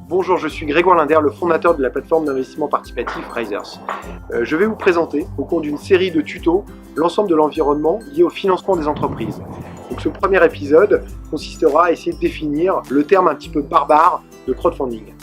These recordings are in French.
Bonjour, je suis Grégoire Linder, le fondateur de la plateforme d'investissement participatif Raisers. Je vais vous présenter, au cours d'une série de tutos, l'ensemble de l'environnement lié au financement des entreprises. Donc, ce premier épisode consistera à essayer de définir le terme un petit peu barbare de crowdfunding.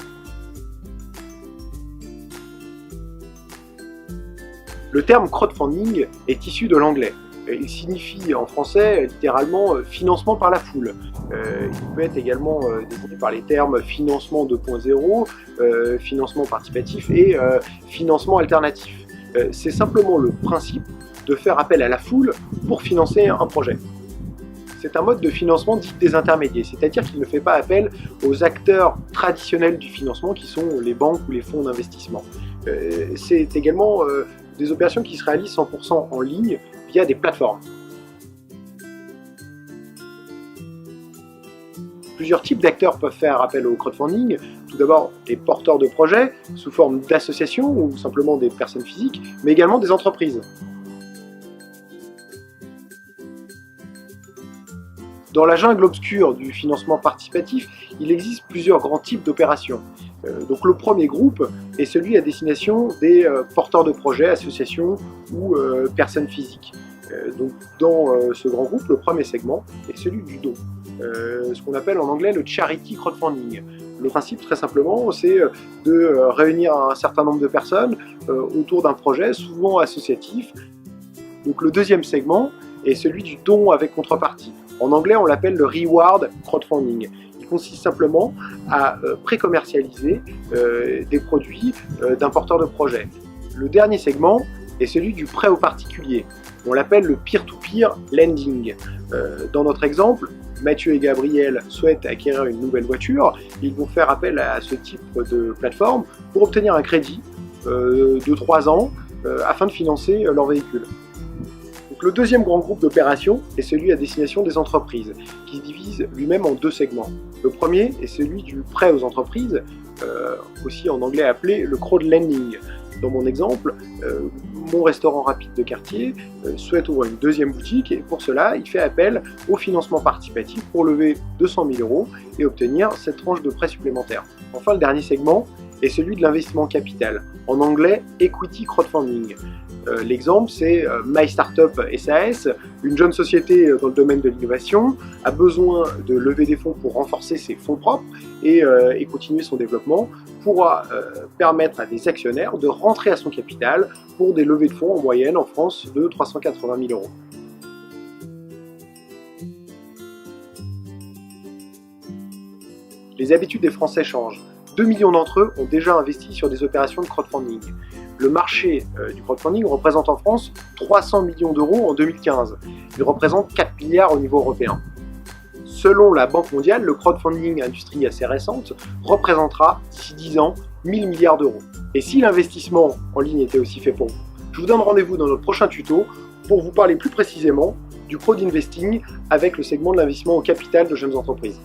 Le terme crowdfunding est issu de l'anglais. Il signifie en français littéralement financement par la foule. Il peut être également désigné par les termes financement 2.0, financement participatif et financement alternatif. C'est simplement le principe de faire appel à la foule pour financer un projet. C'est un mode de financement dit désintermédié, c'est-à-dire qu'il ne fait pas appel aux acteurs traditionnels du financement qui sont les banques ou les fonds d'investissement. C'est également des opérations qui se réalisent 100% en ligne via des plateformes. Plusieurs types d'acteurs peuvent faire appel au crowdfunding. Tout d'abord, les porteurs de projets, sous forme d'associations ou simplement des personnes physiques, mais également des entreprises. Dans la jungle obscure du financement participatif, il existe plusieurs grands types d'opérations. Donc le premier groupe est celui à destination des porteurs de projets, associations ou personnes physiques. Donc dans ce grand groupe, le premier segment est celui du don. Ce qu'on appelle en anglais le charity crowdfunding. Le principe, très simplement, c'est de réunir un certain nombre de personnes autour d'un projet, souvent associatif. Donc le deuxième segment est celui du don avec contrepartie. En anglais, on l'appelle le reward crowdfunding. Il consiste simplement à pré-commercialiser des produits d'un porteur de projet. Le dernier segment est celui du prêt aux particuliers. On l'appelle le peer-to-peer lending. Dans notre exemple, Mathieu et Gabriel souhaitent acquérir une nouvelle voiture. Ils vont faire appel à ce type de plateforme pour obtenir un crédit de 3 ans afin de financer leur véhicule. Donc, le deuxième grand groupe d'opérations est celui à destination des entreprises, qui se divise lui-même en deux segments. Le premier est celui du prêt aux entreprises, aussi en anglais appelé le crowdlending. Dans mon exemple, mon restaurant rapide de quartier souhaite ouvrir une deuxième boutique et pour cela, il fait appel au financement participatif pour lever 200 000 € et obtenir cette tranche de prêt supplémentaire. Enfin, le dernier segment est celui de l'investissement capital, en anglais equity crowdfunding. L'exemple, c'est My Startup SAS, une jeune société dans le domaine de l'innovation, a besoin de lever des fonds pour renforcer ses fonds propres et continuer son développement, pourra permettre à des actionnaires de rentrer à son capital pour des levées de fonds en moyenne en France de 380 000 €. Les habitudes des Français changent. 2 millions d'entre eux ont déjà investi sur des opérations de crowdfunding. Le marché du crowdfunding représente en France 300 millions d'euros en 2015. Il représente 4 milliards au niveau européen. Selon la Banque mondiale, le crowdfunding, industrie assez récente, représentera d'ici 10 ans 1000 milliards d'euros. Et si l'investissement en ligne était aussi fait pour vous? Je vous donne rendez-vous dans notre prochain tuto pour vous parler plus précisément du crowd investing avec le segment de l'investissement au capital de jeunes entreprises.